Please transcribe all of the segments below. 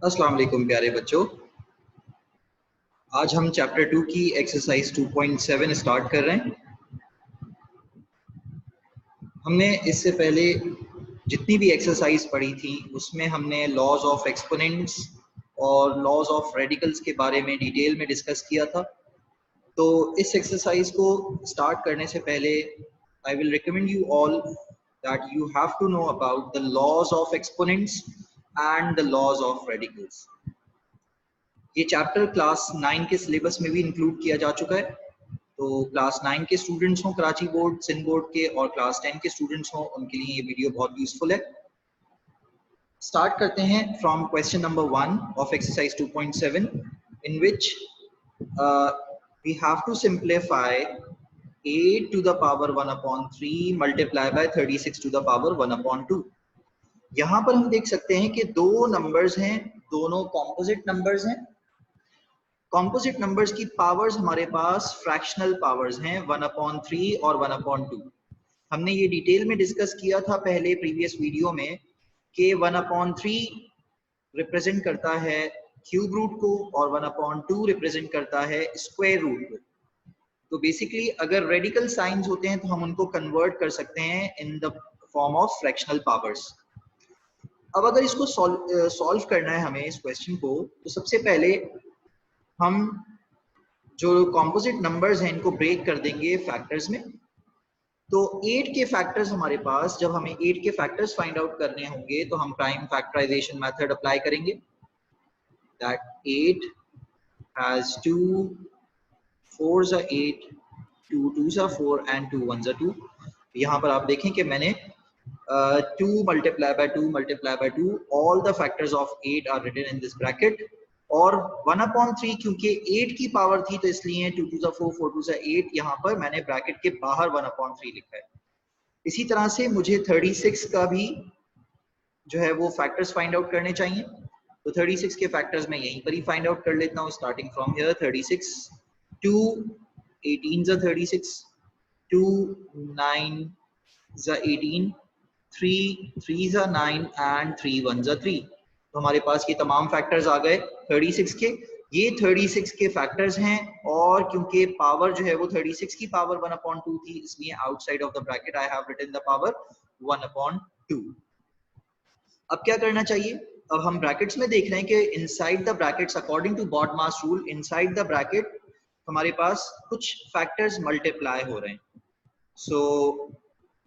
अस्सलाम वालेकुम प्यारे बच्चों। आज हम चैप्टर 2 की एक्सरसाइज 2.7 स्टार्ट कर रहे हैं। हमने इससे पहले जितनी भी एक्सरसाइज पढ़ी थी उसमें हमने लॉज ऑफ एक्सपोनेंट्स और लॉज ऑफ रेडिकल्स के बारे में डिटेल में डिस्कस किया था। तो इस एक्सरसाइज को स्टार्ट करने से पहले I will recommend you all that you have to know about the laws of exponents and the laws of radicals. ये चैप्टर क्लास 9 के सिलेबस में भी इंक्लूड किया जा चुका है। तो क्लास 9 के स्टूडेंट्स हों कराची बोर्ड, सिंध बोर्ड के, और क्लास 10 के स्टूडेंट्स हों, उनके लिए ये वीडियो बहुत यूजफुल है। स्टार्ट करते हैं from question number 1 of exercise 2.7 in which we have to simplify 8 to the power 1/3 multiply by 36 to the power 1/2। यहाँ पर हम देख सकते हैं कि दो नंबर्स हैं, दोनों कॉम्पोजिट नंबर्स हैं। कॉम्पोजिट नंबर्स की पावर्स हमारे पास फ्रैक्शनल पावर्स हैं 1/3 और 1/2। हमने ये डिटेल में डिस्कस किया था पहले प्रीवियस वीडियो में कि 1/3 रिप्रेजेंट करता है क्यूब रूट को और 1/2 रिप्रेजेंट करता है स्क्वायर रूट को। तो बेसिकली अगर रेडिकल साइंस होते हैं तो हम उनको कन्वर्ट कर सकते हैं in the form of fractional powers. अब अगर इसको सॉल्व करना है हमें इस क्वेश्चन को, तो सबसे पहले हम जो कॉम्पोजिट नंबर्स हैं इनको ब्रेक कर देंगे फैक्टर्स में। तो 8 के फैक्टर्स हमारे पास, जब हमें 8 के फैक्टर्स फाइंड आउट करने होंगे तो हम प्राइम फैक्टराइजेशन मेथड अप्लाई करेंगे। That 8 has 2 4s are 8, 2 2s are 4 and 2 1s are 2। यहाँ पर आप देखें कि मैंने 2 multiplied by 2 multiplied by 2, all the factors of 8 are written in this bracket। और 1/3 क्योंकि 8 की पावर थी तो इसलिए 2 2s are 4, 4 2s are 8, यहाँ पर मैंने ब्रैकेट के बाहर 1/3 लिखा है। इसी तरह से मुझे 36 का भी जो है वो फैक्टर्स फाइंड आउट करने चाहिए। तो 36 के फैक्टर्स मैं यहीं पर ही फाइंड आउट कर लेता हूँ, starting from here. 36 2 18s are 36, 2 9s are 18, 3 3s are 9 and 3 1s are 3। तो हमारे पास ये तमाम फैक्टर्स आ गए 36 के। ये 36 के फैक्टर्स हैं और क्योंकि पावर जो है वो 36 की पावर 1/2 थी, इसलिए outside of the bracket I have written the power 1/2। अब क्या करना चाहिए? अब हम ब्रैकेट्स में देख रहे हैं कि inside the brackets according to BODMAS rule, inside the bracket हमारे पास कुछ फैक्टर्स मल्टीप्लाई हो रहे हैं। सो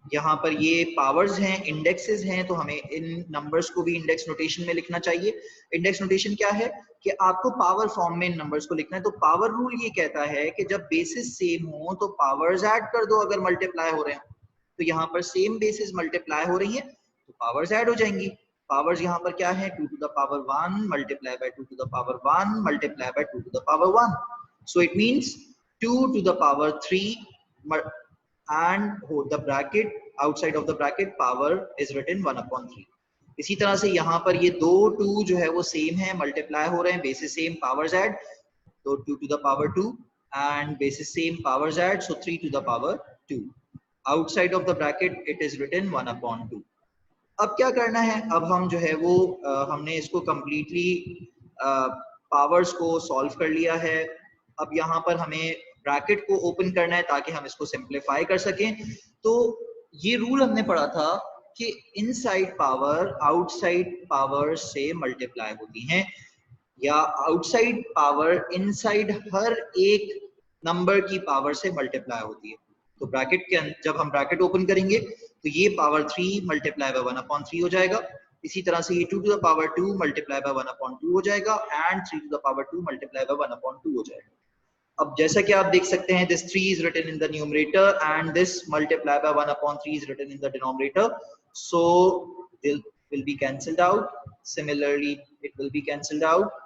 यहाँ पर ये पावर्स हैं, इंडेक्सेस हैं, तो हमें इन नंबर्स को भी इंडेक्स नोटेशन में लिखना चाहिए। इंडेक्स नोटेशन क्या है कि आपको पावर फॉर्म में इन नंबर्स को लिखना है। तो पावर रूल ये कहता है कि जब बेसिस सेम हो तो पावर्स ऐड कर दो अगर मल्टीप्लाई हो रहे हैं। तो यहाँ पर सेम बेसिस मल्टीप्लाई हो रही है तो पावर्स ऐड हो जाएंगी। पावर्स यहाँ पर क्या है? 2 to the power 1 multiplied by 2 to the power 1 multiplied by 2 to the power 1। So it means 2 to the power 3 and the bracket outside of the bracket power is written 1/3। इसी तरह से यहाँ पर ये दो 2 जो है वो सेम है, मल्टीप्लाई हो रहे हैं, बेसिस सेम, पावर्स ऐड। तो 2 to the power 2 and basis same, powers add, so 3 to the power 2। outside of the bracket it is written 1/2। अब क्या करना है? अब हम जो है वो हमने इसको कंप्लीटली पावर्स को सॉल्व कर लिया है। अब यहाँ पर हमें ब्रैकेट को ओपन करना है ताकि हम इसको सिंप्लीफाई कर सकें। तो ये रूल हमने पढ़ा था कि इनसाइड पावर आउटसाइड पावर से मल्टीप्लाई होती हैं, या आउटसाइड पावर इनसाइड हर एक नंबर की पावर से मल्टीप्लाई होती है। तो ब्रैकेट के जब हम ब्रैकेट ओपन करेंगे तो ये पावर 3 मल्टीप्लाई बाय 1/3 हो जाएगा। इसी तरह से ये 2 to the power 2 multiply by 1/2 हो जाएगा and 3 to the power 2 multiply by 1/2 हो जाएगा। अब जैसा कि आप देख सकते हैं, this 3 is written in the numerator and this multiply by 1/3 is written in the denominator, so they will be cancelled out। Similarly it will be cancelled out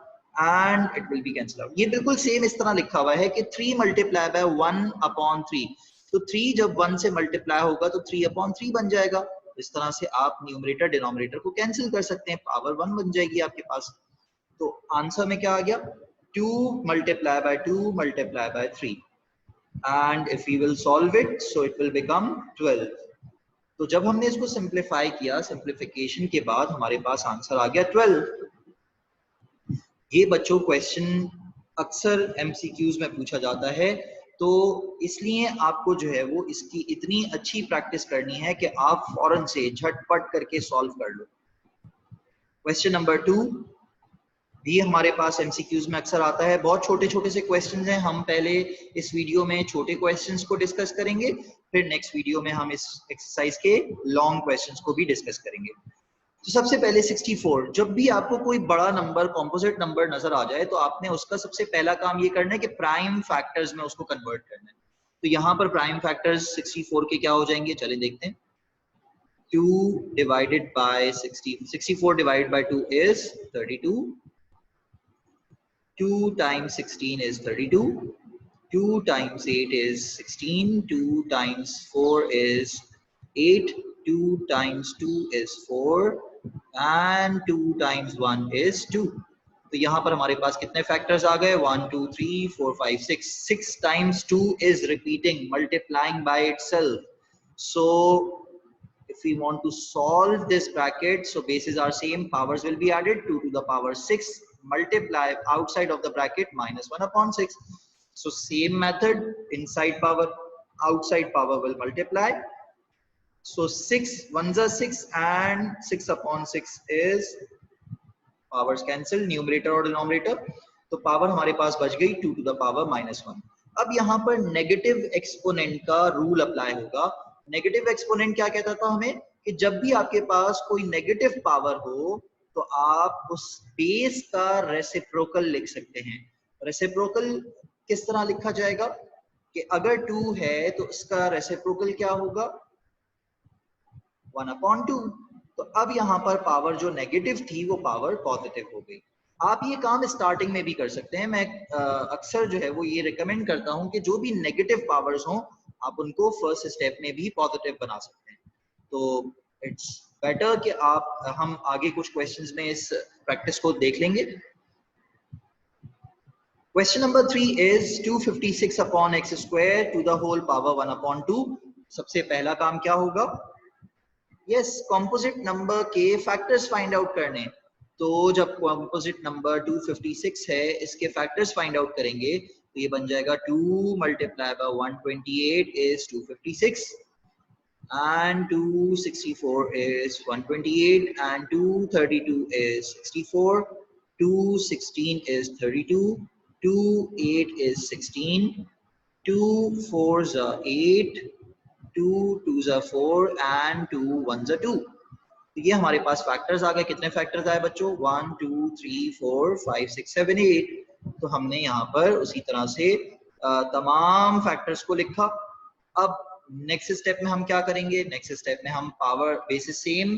and it will be cancelled out। ये बिल्कुल same इस तरह लिखा हुआ है कि 3 multiply by 1/3, तो 3 जब 1 से मल्टीप्लाई होगा तो 3/3 बन जाएगा। इस तरह से आप न्यूमरेटर डिनोमिनेटर को कैंसिल कर सकते हैं, पावर 1 बन जाएगी आपके पास। तो आंसर में क्या आ गया? 2 multiplied by 2 multiplied by 3 and if we will solve it so it will become 12। तो जब हमने इसको सिंप्लीफाई किया, सिंप्लीफिकेशन के बाद हमारे पास आंसर आ गया 12। ये बच्चों क्वेश्चन अक्सर एमसीक्यूज में पूछा जाता है, तो इसलिए आपको जो है वो इसकी इतनी अच्छी प्रैक्टिस करनी है कि आप फौरन से झटपट करके सॉल्व कर लो। क्वेश्चन नंबर 2 भी हमारे पास एमसीक्यूज में अक्सर आता है। बहुत छोटे छोटे से क्वेश्चंस हैं। हम पहले इस वीडियो में छोटे क्वेश्चंस को डिस्कस करेंगे, फिर नेक्स्ट वीडियो में हम इस एक्सरसाइज के लॉन्ग क्वेश्चंस को भी डिस्कस करेंगे। तो सबसे पहले 64, जब भी आपको कोई बड़ा नंबर, कॉम्पोजिट नंबर नजर आ जाए, तो आपने उसका सबसे पहला काम ये करना है कि प्राइम फैक्टर्स में उसको कन्वर्ट करना है। तो यहाँ पर प्राइम फैक्टर्स 64 के क्या हो जाएंगे, चले देखते हैं। 2 divided by 60, 64 divided by 2 is 32. 2 times 16 is 32. 2 times 8 is 16. 2 times 4 is 8. 2 times 2 is 4. And 2 times 1 is 2. तो यहाँ पर हमारे पास कितने फैक्टर्स आ गए, 1 2 3 4 5 6. 6 times 2 is repeating, multiplying by itself. So if we want to solve this bracket, so bases are same, powers will be added. 2 to the power 6, multiply outside of the bracket minus 1 upon 6. So same method, inside power, outside power will multiply. So 6 1s are 6 and 6 upon 6 is powers cancel, numerator और denominator, तो power हमारे पास बच गई 2 to the power minus 1. अब यहाँ पर negative exponent का rule apply होगा। नेगेटिव एक्सपोनेंट क्या कहता था हमें, कि जब भी आपके पास कोई नेगेटिव पावर हो तो आप उस बेस का रेसिप्रोकल लिख सकते हैं। रेसिप्रोकल किस तरह लिखा जाएगा, कि अगर 2 है तो इसका रेसिप्रोकल क्या होगा, 1 upon 2. तो अब यहाँ पर पावर जो नेगेटिव थी वो पावर पॉजिटिव हो गई। आप ये काम स्टार्टिंग में भी कर सकते हैं। मैं अक्सर जो है वो ये रिकमेंड करता हूँ कि जो भी नेगेटिव पावर्स हों आप उनको फर्स्ट स्टेप में भी पॉजिटिव बना सकते हैं। तो इट्स बेटर कि हम आगे कुछ क्वेश्चंस में इस प्रैक्टिस को देख लेंगे। Question number 3 is 256 upon x square to the whole power 1 upon 2. सबसे पहला काम क्या होगा, यस कॉम्पोजिट नंबर के फैक्टर्स फाइंड आउट करने। तो जब कॉम्पोजिट नंबर 256 है, इसके फैक्टर्स फाइंड आउट करेंगे तो ये बन जाएगा 2 multiplied by 128 is 256 and 264 is 128 and 232 is 64, 216 is 32, 2 8 is 16, 2 4s are 8, 2 2s are 4 and 2 1s are 2. तो ये हमारे पास फैक्टर्स आ गए। कितने फैक्टर्स आए बच्चों, 1 2 3 4 5 6 7 8. तो हमने यहाँ पर उसी तरह से तमाम फैक्टर्स को लिखा। अब नेक्स्ट स्टेप में हम क्या करेंगे, नेक्स्ट स्टेप में हम power basis same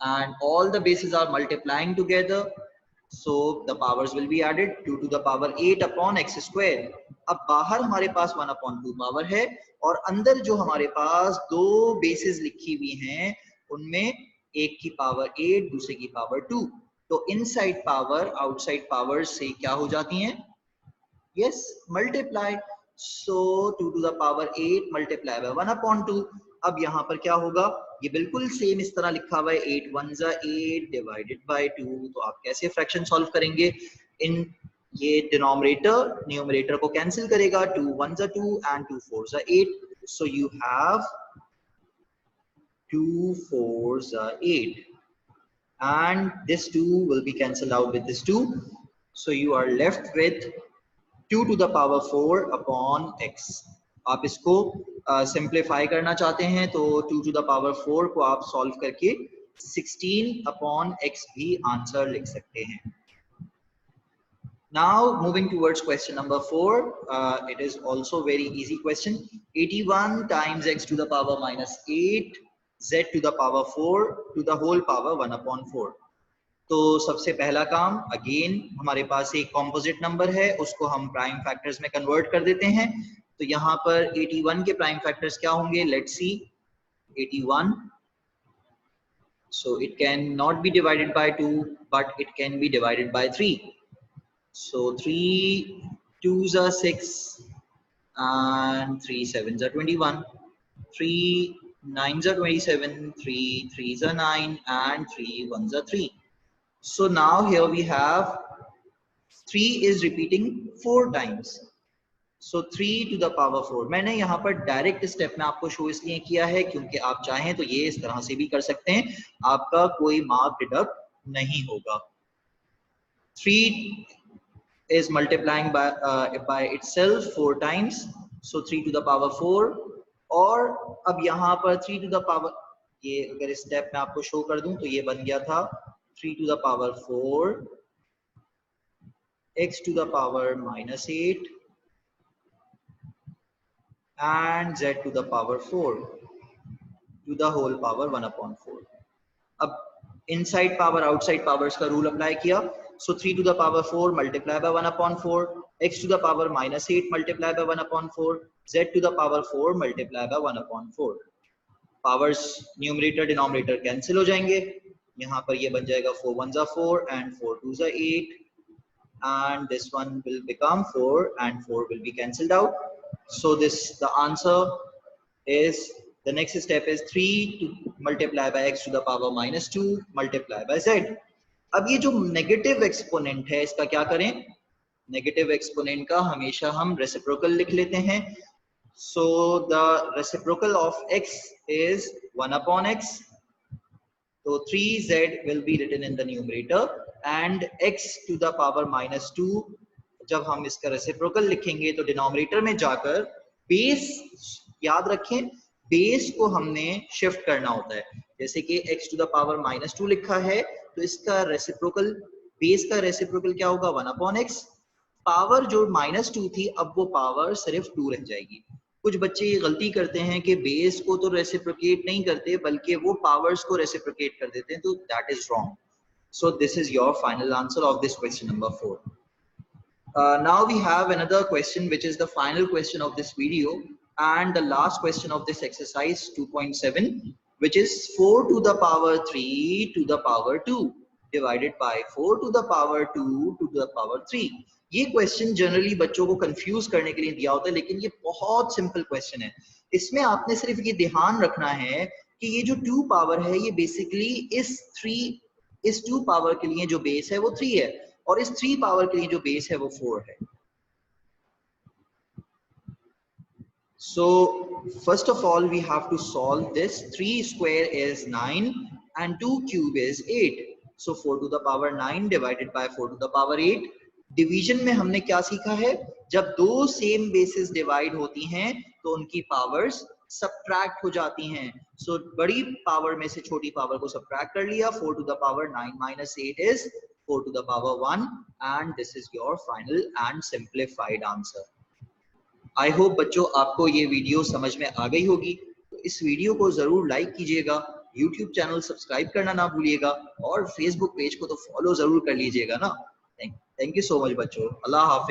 and all the bases are multiplying together, so the powers will be added, 2 to the power 8 upon x square. अब बाहर हमारे पास 1 upon 2 पावर है और अंदर जो हमारे पास दो बेसिस लिखी हुई हैं उनमें एक की पावर 8 दूसरे की पावर 2, तो इनसाइड पावर आउटसाइड पावर से क्या हो जाती हैं, yes multiply. So 2 to the power 8 multiply by 1 upon 2. अब यहाँ पर क्या होगा, ये बिल्कुल सेम इस तरह लिखा हुआ है, 8 1s are 8 divided by 2. तो आप कैसे फ्रैक्शन सॉल्व करेंगे, इन ये डिनोमिनेटर न्यूमरेटर को कैंसिल करेगा, 2 1s are 2 and 2 4s are 8. So you have 2 4s are 8 and this 2 will be cancelled out with this 2. So you are left with 2 to the power 4 upon x. आप इसको simplify करना चाहते हैं तो 2 to the power 4 को आप solve करके 16 upon x भी आंसर लिख सकते हैं। Now moving towards question number 4, it is also very easy question. 81 times x to the power minus 8 z to the power 4 to the whole power 1 upon 4. तो सबसे पहला काम, अगेन हमारे पास एक कॉम्पोजिट नंबर है, उसको हम प्राइम फैक्टर्स में कन्वर्ट कर देते हैं। तो यहाँ पर 81 के प्राइम फैक्टर्स क्या होंगे, let's see. 81, so it can not be divided by 2 but it can be divided by 3. So 3 2s are 6 and 3 7s are 21, 3 9s are 27, 3 3s are 9 and 3 1s are 3. So now here we have 3 is repeating 4 times. So 3 to the power 4. मैंने यहाँ पर direct step में आपको show इसलिए किया है क्योंकि आप चाहें तो ये इस तरह से भी कर सकते हैं, आपका कोई मार्क डिडक्ट नहीं होगा. 3 is multiplying by itself 4 times, so 3 to the power 4. और अब यहाँ पर 3 to the power, ये अगर स्टेप में आपको शो कर दूं तो ये बन गया था 3 to the power 4 x to the power -8 and z to the power 4 to the whole power 1/4. अब इनसाइड पावर आउटसाइड पावर्स का रूल अप्लाई किया. So 3 to the power 4 multiplied by 1/4, x to the power -8 multiplied by 1/4, z to the power 4 multiplied by 1/4. Powers numerator denominator cancel हो जाएंगे. यहाँ पर ये बन जाएगा 4 1s are 4 and 4 2s are 8 and this one will become 4 and 4 will be cancelled out. So the answer is, the next step is 3 to multiply by x to the power -2 multiply by z. अब ये जो negative exponent है इसका क्या करें? Negative exponent का हमेशा हम रेसिप्रोकल लिख लेते हैं. So the reciprocal of x is 1/x. So 3z will be written in the numerator and x to the power -2. जब हम इसका रेसिप्रोकल लिखेंगे तो डिनोमिनेटर में जाकर बेस, याद रखें बेस को हमने शिफ्ट करना होता है. जैसे कि x to the power -2 लिखा है तो इसका रेसिप्रोकल, बेस का रेसिप्रोकल क्या होगा? 1/x. पावर जो -2 थी अब वो पावर सिर्फ 2 रह जाएगी. कुछ बच्चे ये गलती करते हैं कि बेस को तो रेसिप्रोकेट नहीं करते बल्कि वो पावर्स को रेसिप्रोकेट कर देते हैं, तो that is wrong. So this is your final answer of this question number 4. Now we have another question which is the final question of this video and the last question of this exercise 2.7, which is 4 to the power 3 to the power 2 divided by 4 to the power 2 to the power 3. ये question generally बच्चों को confuse करने के लिए दिया होता है, लेकिन ये बहुत सिंपल क्वेश्चन है. इसमें आपने सिर्फ ये ध्यान रखना है कि ये जो 2 पावर है ये बेसिकली इस 2 पावर के लिए जो बेस है वो 3 है और इस 3 पावर के लिए जो बेस है वो 4 है. So first of all we have to solve this. 3 square is 9 and 2 cube is 8. So 4 to the power 9 divided by 4 to the power 8. Division में हमने क्या सीखा है? जब दो सेम बेसिस डिवाइड होती हैं तो उनकी पावर्स सबट्रैक्ट हो जाती हैं. सो बड़ी पावर में से छोटी पावर को सबट्रैक्ट कर लिया. 4 to the power 9 minus 8 is 4 to the power 1 and this is your final and simplified answer. I hope बच्चों आपको ये वीडियो समझ में आ गई होगी. तो इस वीडियो को जरूर लाइक कीजिएगा, यूट्यूब चैनल सब्सक्राइब करना ना भूलिएगा और फेसबुक पेज को तो फॉलो जरूर कर लीजिएगा ना. थैंक यू सो मच बच्चों. अल्लाह हाफिज.